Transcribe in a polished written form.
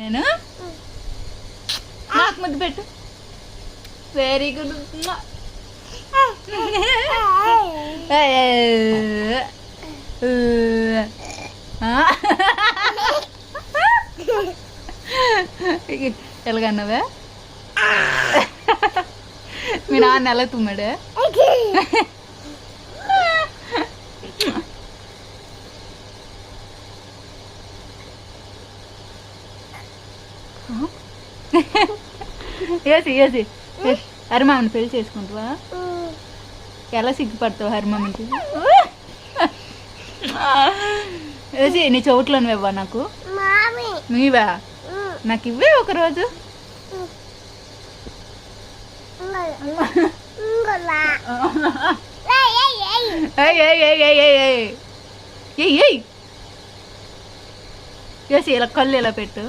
నేను నాకు ముద్దు పెట్టు. Very good. ఎలాగన్నావే? మీ నాన్న ఎలా తుమ్మాడే? ఏసి హరిమామని పెళ్లి చేసుకుంటావా? ఎలా సిగ్గుపడతావు హరిమామకి? ఏసి నీ చోట్లను ఇవ్వా నాకు. మీవా? నాకు ఇవ్వే ఒకరోజు. ఏసి ఇలా కళ్ళు ఇలా పెట్టు.